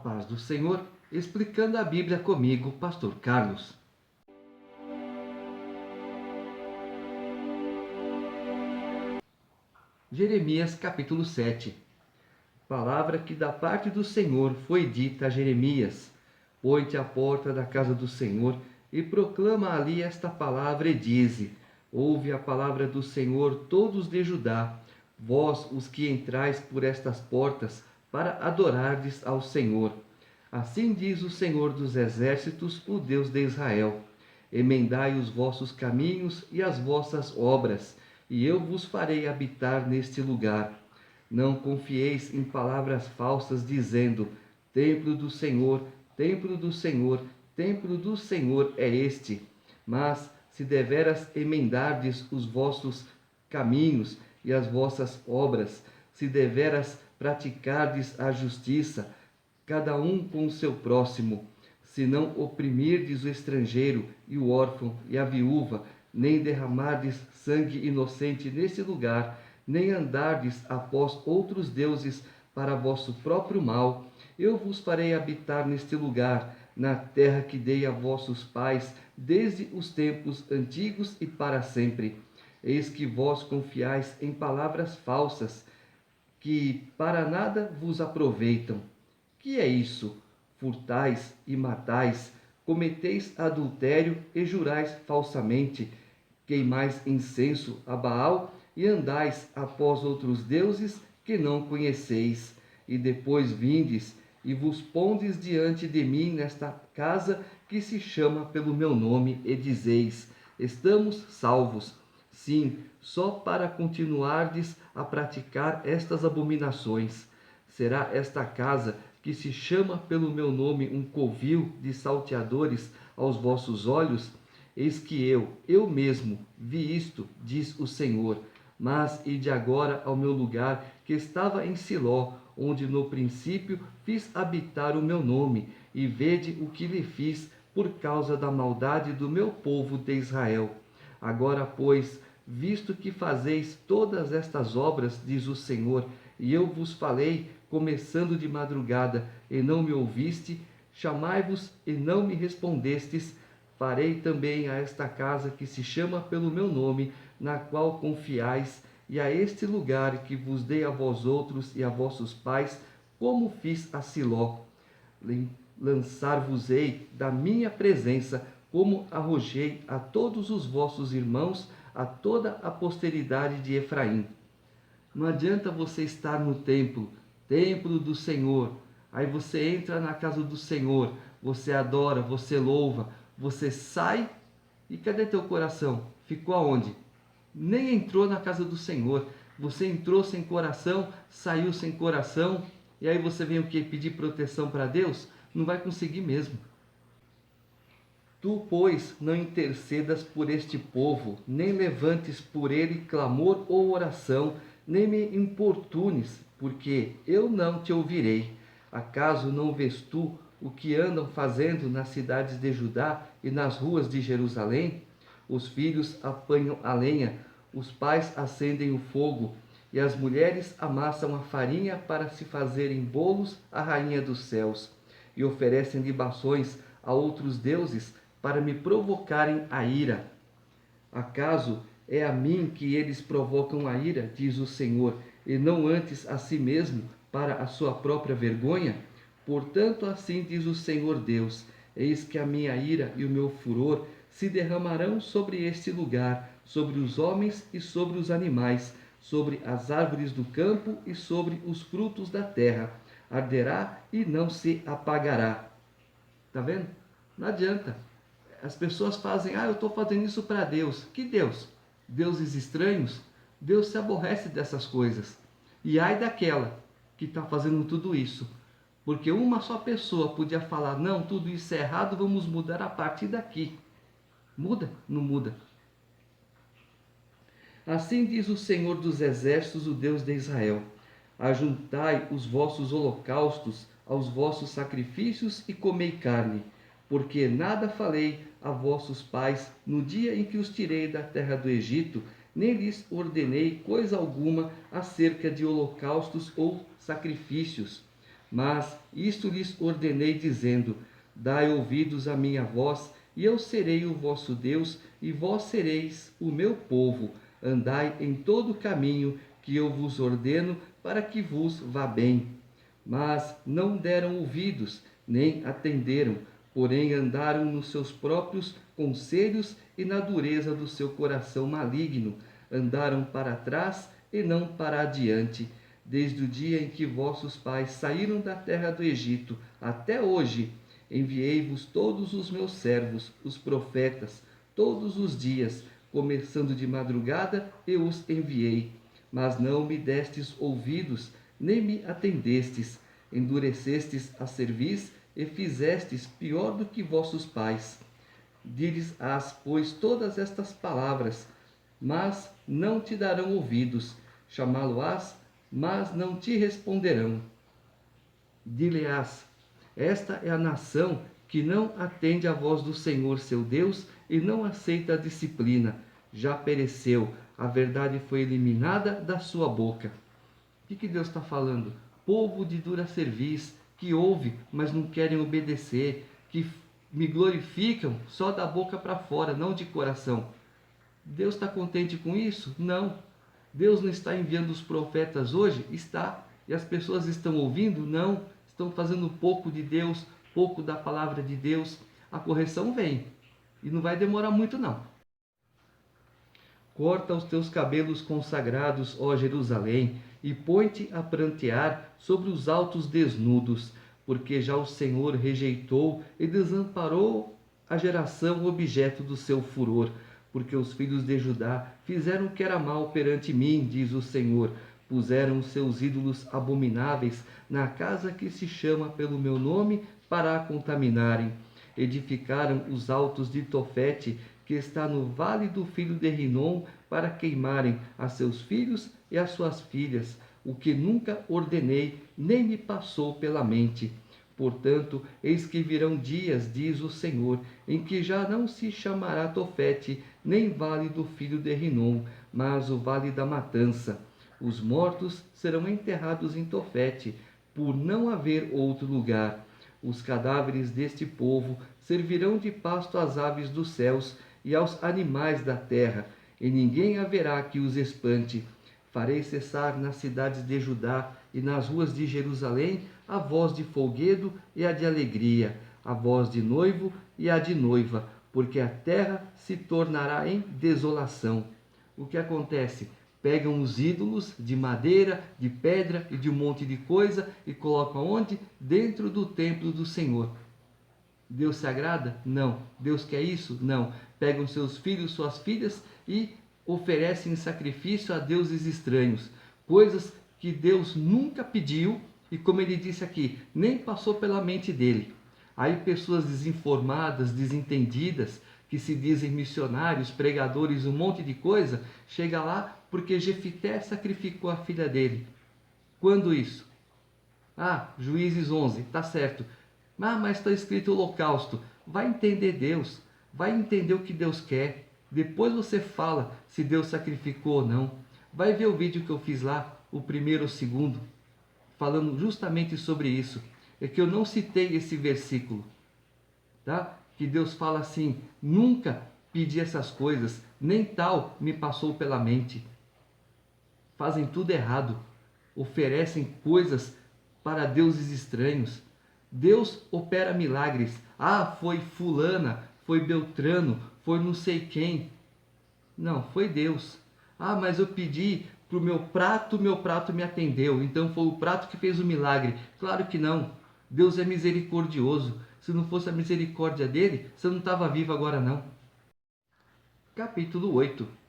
paz do Senhor, explicando a Bíblia comigo, Pastor Carlos. Jeremias capítulo 7. Palavra que da parte do Senhor foi dita a Jeremias: põe-te à porta da casa do Senhor e proclama ali esta palavra e dize: ouve a palavra do Senhor, todos de Judá, vós os que entrais por estas portas, para adorardes ao Senhor. Assim diz o Senhor dos exércitos, o Deus de Israel: emendai os vossos caminhos e as vossas obras, e eu vos farei habitar neste lugar. Não confieis em palavras falsas, dizendo: templo do Senhor, templo do Senhor, templo do Senhor é este. Mas, se deveras emendardes os vossos caminhos e as vossas obras, se deveras praticardes a justiça, cada um com o seu próximo, se não oprimirdes o estrangeiro e o órfão e a viúva, nem derramardes sangue inocente nesse lugar, nem andardes após outros deuses para vosso próprio mal, eu vos farei habitar neste lugar, na terra que dei a vossos pais, desde os tempos antigos e para sempre. Eis que vós confiais em palavras falsas, que para nada vos aproveitam. Que é isso? Furtais e matais, cometeis adultério e jurais falsamente, queimais incenso a Baal e andais após outros deuses que não conheceis, e depois vindes e vos pondes diante de mim nesta casa que se chama pelo meu nome, e dizeis: estamos salvos. Sim, só para continuardes a praticar estas abominações. Será esta casa que se chama pelo meu nome um covil de salteadores aos vossos olhos? Eis que eu mesmo, vi isto, diz o Senhor. Mas ide agora ao meu lugar que estava em Siló, onde no princípio fiz habitar o meu nome, e vede o que lhe fiz por causa da maldade do meu povo de Israel. Agora, pois, visto que fazeis todas estas obras, diz o Senhor, e eu vos falei, começando de madrugada, e não me ouviste, chamai-vos e não me respondestes, farei também a esta casa que se chama pelo meu nome, na qual confiais, e a este lugar que vos dei a vós outros e a vossos pais, como fiz a Siló. Lançar-vos-ei da minha presença, como arrojei a todos os vossos irmãos, a toda a posteridade de Efraim. Não adianta você estar no templo, templo do Senhor. Aí você entra na casa do Senhor, você adora, você louva, você sai e cadê teu coração? Ficou aonde? Nem entrou na casa do Senhor. Você entrou sem coração, saiu sem coração, e aí você vem o quê? Pedir proteção para Deus? Não vai conseguir mesmo. Tu, pois, não intercedas por este povo, nem levantes por ele clamor ou oração, nem me importunes, porque eu não te ouvirei. Acaso não vês tu o que andam fazendo nas cidades de Judá e nas ruas de Jerusalém? Os filhos apanham a lenha, os pais acendem o fogo, e as mulheres amassam a farinha para se fazerem bolos à rainha dos céus, e oferecem libações a outros deuses, para me provocarem a ira. Acaso é a mim que eles provocam a ira, diz o Senhor, e não antes a si mesmo, para a sua própria vergonha? Portanto, assim diz o Senhor Deus: eis que a minha ira e o meu furor se derramarão sobre este lugar, sobre os homens e sobre os animais, sobre as árvores do campo e sobre os frutos da terra. Arderá e não se apagará. Está vendo? Não adianta. As pessoas fazem: eu estou fazendo isso para Deus. Que Deus? Deuses estranhos? Deus se aborrece dessas coisas. E ai daquela que está fazendo tudo isso. Porque uma só pessoa podia falar: não, tudo isso é errado, vamos mudar a partir daqui. Muda? Não muda. Assim diz o Senhor dos exércitos, o Deus de Israel: ajuntai os vossos holocaustos aos vossos sacrifícios e comei carne, porque nada falei a vossos pais no dia em que os tirei da terra do Egito, nem lhes ordenei coisa alguma acerca de holocaustos ou sacrifícios. Mas isto lhes ordenei, dizendo: Dai ouvidos à minha voz, e eu serei o vosso Deus, e vós sereis o meu povo. Andai em todo o caminho que eu vos ordeno, para que vos vá bem. Mas não deram ouvidos, nem atenderam, porém andaram nos seus próprios conselhos e na dureza do seu coração maligno. Andaram para trás e não para adiante. Desde o dia em que vossos pais saíram da terra do Egito até hoje, enviei-vos todos os meus servos, os profetas, todos os dias, começando de madrugada, eu os enviei. Mas não me destes ouvidos, nem me atendestes. Endurecestes a cerviz e fizestes pior do que vossos pais. Diles-ás, pois, todas estas palavras, mas não te darão ouvidos. Chamá-lo-ás, mas não te responderão. Dir-lhe-ás: esta é a nação que não atende à voz do Senhor seu Deus e não aceita a disciplina. Já pereceu, a verdade foi eliminada da sua boca. O que Deus está falando? Povo de dura cerviz, que ouve, mas não querem obedecer, que me glorificam só da boca para fora, não de coração. Deus está contente com isso? Não. Deus não está enviando os profetas hoje? Está. E as pessoas estão ouvindo? Não. Estão fazendo pouco de Deus, pouco da palavra de Deus. A correção vem. E não vai demorar muito, não. Corta os teus cabelos consagrados, ó Jerusalém, e põe-te a prantear sobre os altos desnudos, porque já o Senhor rejeitou e desamparou a geração objeto do seu furor, porque os filhos de Judá fizeram o que era mal perante mim, diz o Senhor. Puseram os seus ídolos abomináveis na casa que se chama pelo meu nome para a contaminarem. Edificaram os altos de Tofete, que está no vale do filho de Rinom, para queimarem a seus filhos e as suas filhas, o que nunca ordenei, nem me passou pela mente. Portanto, eis que virão dias, diz o Senhor, em que já não se chamará Tofete, nem vale do filho de Rinom, mas o vale da matança. Os mortos serão enterrados em Tofete, por não haver outro lugar. Os cadáveres deste povo servirão de pasto às aves dos céus e aos animais da terra, e ninguém haverá que os espante. Farei cessar nas cidades de Judá e nas ruas de Jerusalém a voz de folguedo e a de alegria, a voz de noivo e a de noiva, porque a terra se tornará em desolação. O que acontece? Pegam os ídolos de madeira, de pedra e de um monte de coisa e colocam onde? Dentro do templo do Senhor. Deus se agrada? Não. Deus quer isso? Não. Pegam seus filhos, suas filhas e oferecem sacrifício a deuses estranhos. Coisas que Deus nunca pediu e, como ele disse aqui, nem passou pela mente dele. Aí pessoas desinformadas, desentendidas, que se dizem missionários, pregadores, um monte de coisa, chega lá porque Jefité sacrificou a filha dele. Quando isso? Ah, Juízes 11, tá certo. Ah, mas está escrito holocausto. Vai entender Deus, vai entender o que Deus quer. Depois você fala se Deus sacrificou ou não. Vai ver o vídeo que eu fiz lá, o primeiro ou o segundo, falando justamente sobre isso. É que eu não citei esse versículo, tá? Que Deus fala assim: nunca pedi essas coisas, nem tal me passou pela mente. Fazem tudo errado, oferecem coisas para deuses estranhos. Deus opera milagres. Ah, foi fulana, foi Beltrano, foi não sei quem. Não, foi Deus. Ah, mas eu pedi para o meu prato me atendeu. Então foi o prato que fez o milagre. Claro que não. Deus é misericordioso. Se não fosse a misericórdia dele, você não estava vivo agora não. Capítulo 8.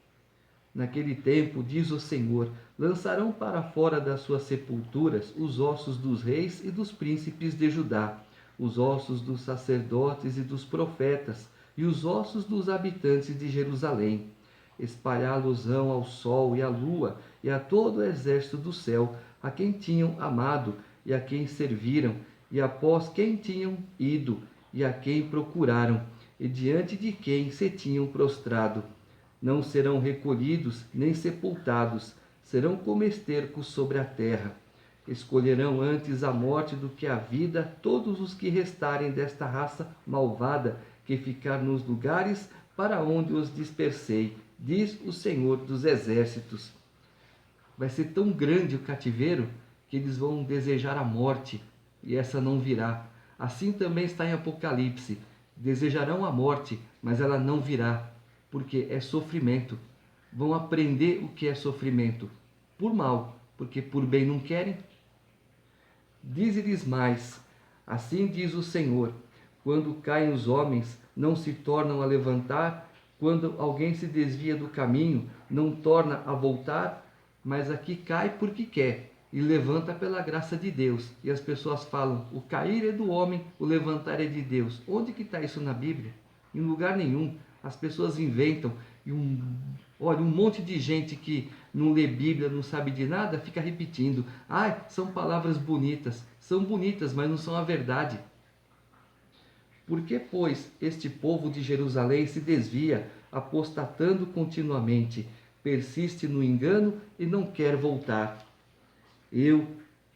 Naquele tempo, diz o Senhor, lançarão para fora das suas sepulturas os ossos dos reis e dos príncipes de Judá, os ossos dos sacerdotes e dos profetas, e os ossos dos habitantes de Jerusalém. Espalhá-los-ão ao sol e à lua, e a todo o exército do céu, a quem tinham amado, e a quem serviram, e após quem tinham ido, e a quem procuraram, e diante de quem se tinham prostrado. Não serão recolhidos nem sepultados, serão como esterco sobre a terra. Escolherão antes a morte do que a vida todos os que restarem desta raça malvada, que ficar nos lugares para onde os dispersei, diz o Senhor dos Exércitos. Vai ser tão grande o cativeiro que eles vão desejar a morte, e essa não virá. Assim também está em Apocalipse. Desejarão a morte, mas ela não virá, porque é sofrimento. Vão aprender o que é sofrimento, por mal, porque por bem não querem. Dize-lhes mais, assim diz o Senhor, quando caem os homens, não se tornam a levantar, quando alguém se desvia do caminho, não torna a voltar, mas aqui cai porque quer, e levanta pela graça de Deus. E as pessoas falam, o cair é do homem, o levantar é de Deus. Onde que está isso na Bíblia? Em lugar nenhum. As pessoas inventam, e olha, um monte de gente que não lê Bíblia, não sabe de nada, fica repetindo. São palavras bonitas. São bonitas, mas não são a verdade. Por que, pois, este povo de Jerusalém se desvia, apostatando continuamente, persiste no engano e não quer voltar? Eu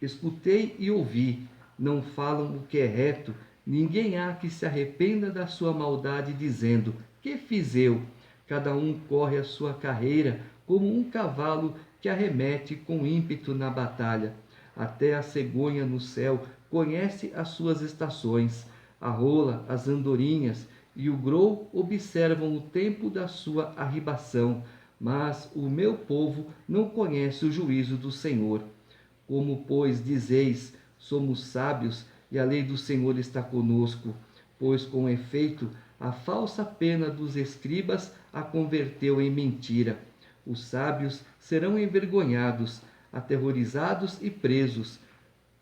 escutei e ouvi, não falam o que é reto, ninguém há que se arrependa da sua maldade, dizendo, que fiz eu? Cada um corre a sua carreira, como um cavalo que arremete com ímpeto na batalha. Até a cegonha no céu conhece as suas estações, a rola, as andorinhas e o grou observam o tempo da sua arribação, mas o meu povo não conhece o juízo do Senhor. Como, pois, dizeis, somos sábios e a lei do Senhor está conosco, pois, com efeito, a falsa pena dos escribas a converteu em mentira. Os sábios serão envergonhados, aterrorizados e presos.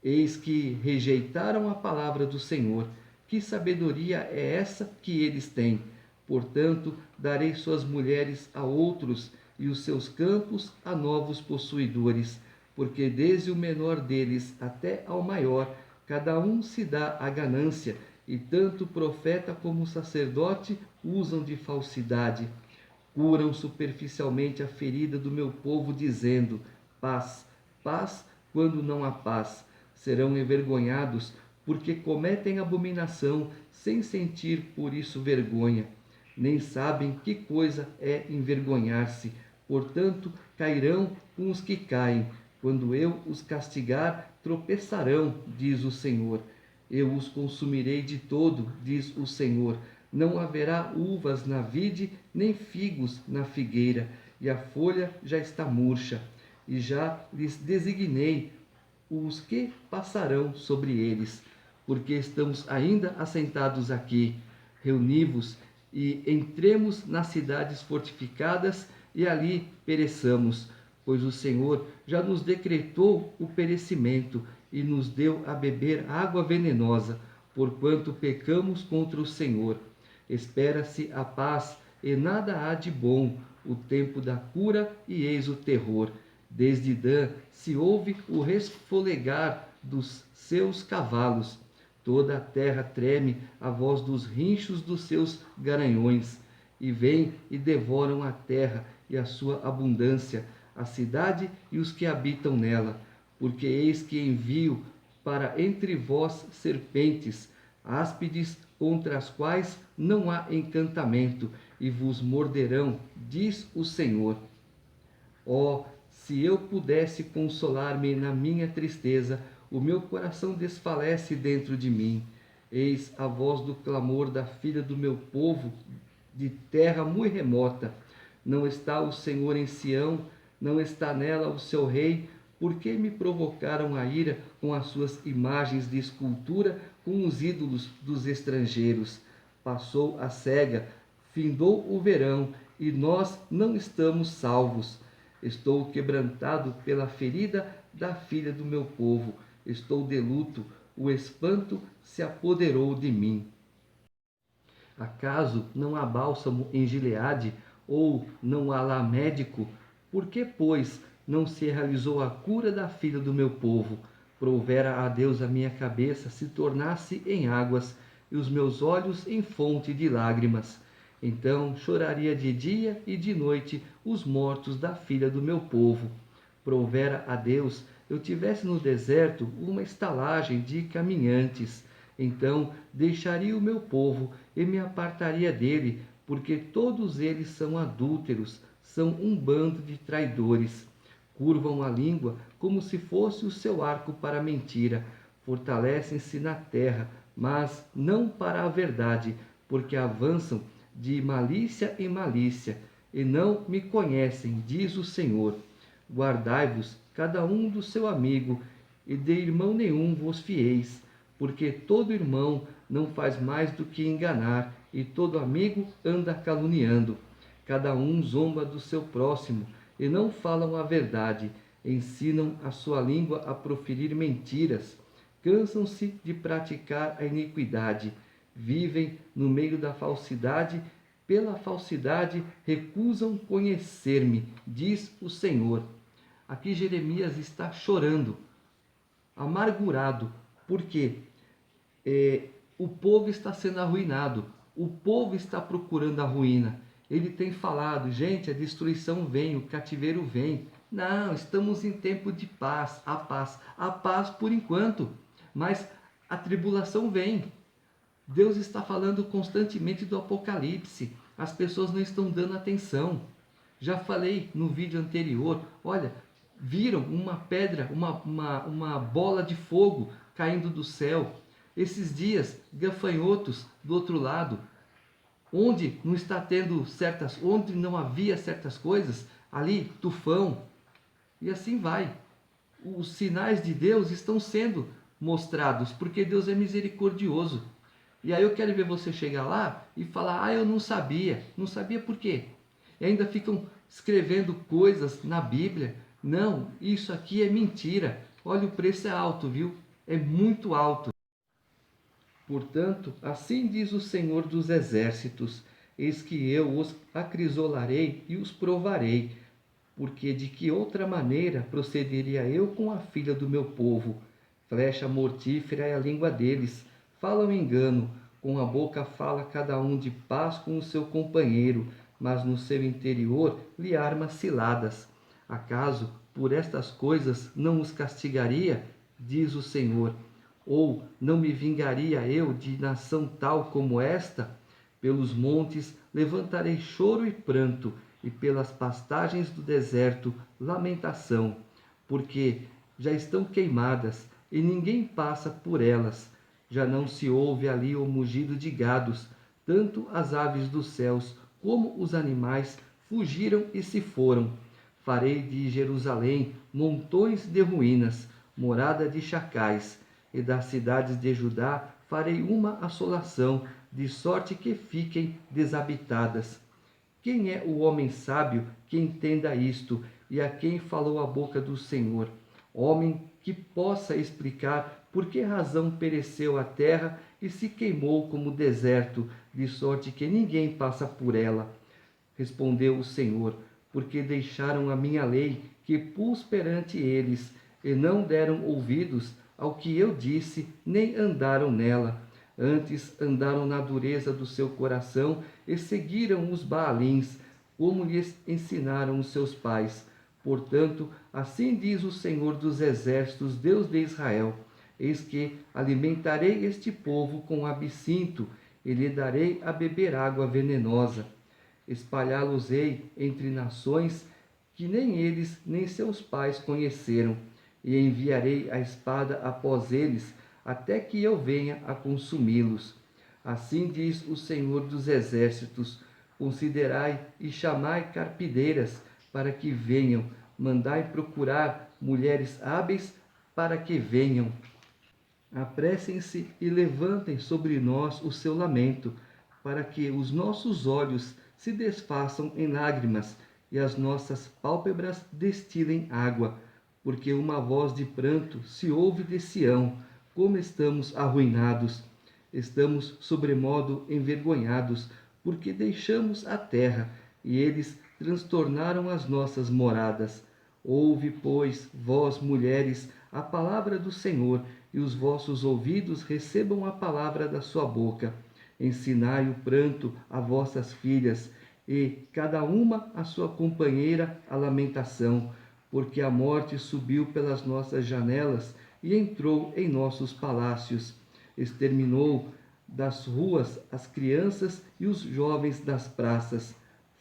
Eis que rejeitaram a palavra do Senhor. Que sabedoria é essa que eles têm? Portanto, darei suas mulheres a outros e os seus campos a novos possuidores, porque desde o menor deles até ao maior, cada um se dá a ganância, e tanto o profeta como o sacerdote usam de falsidade. Curam superficialmente a ferida do meu povo, dizendo, paz, paz, quando não há paz. Serão envergonhados, porque cometem abominação, sem sentir por isso vergonha. Nem sabem que coisa é envergonhar-se, portanto cairão com os que caem. Quando eu os castigar, tropeçarão, diz o Senhor. Eu os consumirei de todo, diz o Senhor. Não haverá uvas na vide, nem figos na figueira, e a folha já está murcha. E já lhes designei os que passarão sobre eles, porque estamos ainda assentados aqui. Reuni-vos e entremos nas cidades fortificadas e ali pereçamos, pois o Senhor já nos decretou o perecimento e nos deu a beber água venenosa, porquanto pecamos contra o Senhor. Espera-se a paz e nada há de bom, o tempo da cura e eis o terror. Desde Dan se ouve o resfolegar dos seus cavalos. Toda a terra treme à voz dos rinchos dos seus garanhões. E vêm e devoram a terra e a sua abundância, a cidade e os que habitam nela. Porque eis que envio para entre vós serpentes, áspides contra as quais não há encantamento, e vos morderão, diz o Senhor. Ó, se eu pudesse consolar-me na minha tristeza, o meu coração desfalece dentro de mim. Eis a voz do clamor da filha do meu povo, de terra muito remota. Não está o Senhor em Sião, não está nela o seu rei. Por que me provocaram a ira com as suas imagens de escultura, com os ídolos dos estrangeiros? Passou a cega, findou o verão, e nós não estamos salvos. Estou quebrantado pela ferida da filha do meu povo. Estou de luto, o espanto se apoderou de mim. Acaso não há bálsamo em Gileade, ou não há lá médico? Por que, pois, não se realizou a cura da filha do meu povo? Provera a Deus a minha cabeça se tornasse em águas, e os meus olhos em fonte de lágrimas. Então choraria de dia e de noite os mortos da filha do meu povo. provera a Deus, eu tivesse no deserto uma estalagem de caminhantes. Então deixaria o meu povo e me apartaria dele, porque todos eles são adúlteros, são um bando de traidores. Curvam a língua como se fosse o seu arco para a mentira. Fortalecem-se na terra, mas não para a verdade, porque avançam de malícia em malícia, e não me conhecem, diz o Senhor. Guardai-vos, cada um do seu amigo, e de irmão nenhum vos fieis, porque todo irmão não faz mais do que enganar, e todo amigo anda caluniando. Cada um zomba do seu próximo, e não falam a verdade, ensinam a sua língua a proferir mentiras, cansam-se de praticar a iniquidade, vivem no meio da falsidade, pela falsidade recusam conhecer-me, diz o Senhor. Aqui Jeremias está chorando, amargurado, porque o povo está sendo arruinado, o povo está procurando a ruína. Ele tem falado, gente, a destruição vem, o cativeiro vem. Não, estamos em tempo de paz, a paz por enquanto, mas a tribulação vem. Deus está falando constantemente do Apocalipse, as pessoas não estão dando atenção. Já falei no vídeo anterior, olha, viram uma pedra, uma bola de fogo caindo do céu. Esses dias, gafanhotos do outro lado, onde não está tendo onde não havia certas coisas, ali tufão, e assim vai. Os sinais de Deus estão sendo mostrados, porque Deus é misericordioso. E aí eu quero ver você chegar lá e falar, eu não sabia. Não sabia por quê? E ainda ficam escrevendo coisas na Bíblia. Não, isso aqui é mentira. Olha, o preço é alto, viu? É muito alto. Portanto, assim diz o Senhor dos Exércitos, eis que eu os acrisolarei e os provarei, porque de que outra maneira procederia eu com a filha do meu povo? Flecha mortífera é a língua deles, falam engano, com a boca fala cada um de paz com o seu companheiro, mas no seu interior lhe arma ciladas. Acaso por estas coisas não os castigaria? Diz o Senhor. Ou não me vingaria eu de nação tal como esta? Pelos montes levantarei choro e pranto, e pelas pastagens do deserto lamentação, porque já estão queimadas, e ninguém passa por elas. Já não se ouve ali o mugido de gados, tanto as aves dos céus como os animais fugiram e se foram. Farei de Jerusalém montões de ruínas, morada de chacais, e das cidades de Judá farei uma assolação, de sorte que fiquem desabitadas. Quem é o homem sábio que entenda isto, e a quem falou a boca do Senhor? Homem que possa explicar por que razão pereceu a terra e se queimou como deserto, de sorte que ninguém passa por ela. Respondeu o Senhor, porque deixaram a minha lei, que pus perante eles, e não deram ouvidos ao que eu disse, nem andaram nela. Antes andaram na dureza do seu coração e seguiram os Baalins, como lhes ensinaram os seus pais. Portanto, assim diz o Senhor dos Exércitos, Deus de Israel: eis que alimentarei este povo com absinto, e lhe darei a beber água venenosa. Espalhá-los-ei entre nações que nem eles nem seus pais conheceram, e enviarei a espada após eles, até que eu venha a consumi-los. Assim diz o Senhor dos Exércitos: considerai e chamai carpideiras, para que venham, mandai procurar mulheres hábeis, para que venham. Apressem-se e levantem sobre nós o seu lamento, para que os nossos olhos se desfaçam em lágrimas e as nossas pálpebras destilem água, porque uma voz de pranto se ouve de Sião, como estamos arruinados. Estamos sobremodo envergonhados, porque deixamos a terra, e eles transtornaram as nossas moradas. Ouve, pois, vós, mulheres, a palavra do Senhor, e os vossos ouvidos recebam a palavra da sua boca. Ensinai o pranto a vossas filhas, e cada uma a sua companheira a lamentação, porque a morte subiu pelas nossas janelas e entrou em nossos palácios. Exterminou das ruas as crianças e os jovens das praças.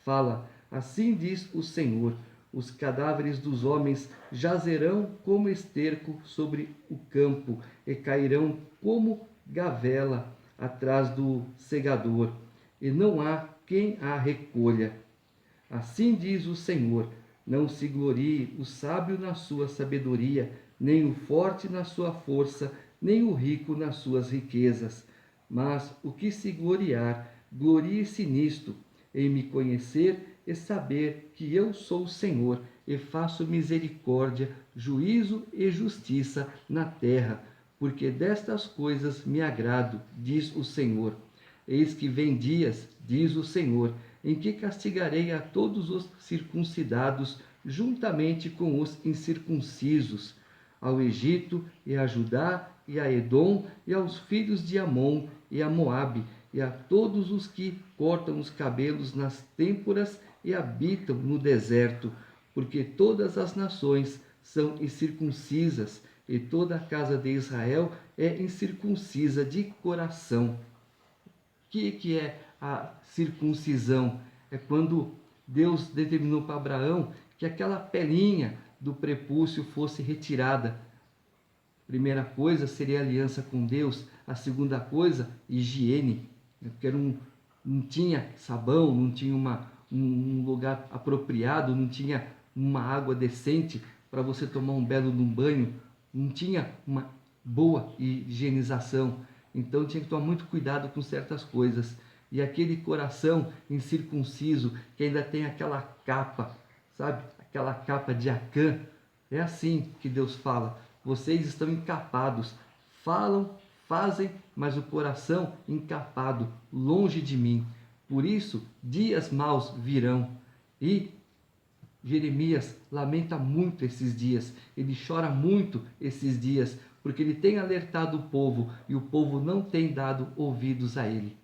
Fala, assim diz o Senhor: os cadáveres dos homens jazerão como esterco sobre o campo e cairão como gavela atrás do segador, e não há quem a recolha. Assim diz o Senhor: não se glorie o sábio na sua sabedoria, nem o forte na sua força, nem o rico nas suas riquezas. Mas o que se gloriar, glorie-se nisto, em me conhecer e saber que eu sou o Senhor, e faço misericórdia, juízo e justiça na terra, porque destas coisas me agrado, diz o Senhor. Eis que vem dias, diz o Senhor, em que castigarei a todos os circuncidados, juntamente com os incircuncisos, ao Egito e a Judá e a Edom e aos filhos de Amon e a Moabe, e a todos os que cortam os cabelos nas têmporas e habitam no deserto, porque todas as nações são incircuncisas, e toda a casa de Israel é incircuncisa de coração. O que é a circuncisão? É quando Deus determinou para Abraão que aquela pelinha do prepúcio fosse retirada. Primeira coisa seria a aliança com Deus. A segunda coisa, higiene. Porque não tinha sabão, não tinha um lugar apropriado, não tinha uma água decente para você tomar um belo banho, não tinha uma boa higienização. Então tinha que tomar muito cuidado com certas coisas. E aquele coração incircunciso, que ainda tem aquela capa, sabe? Aquela capa de Acã. É assim que Deus fala: vocês estão encapados, falam, fazem, mas o coração encapado, longe de mim. Por isso, dias maus virão. E Jeremias lamenta muito esses dias, ele chora muito esses dias, porque ele tem alertado o povo e o povo não tem dado ouvidos a ele.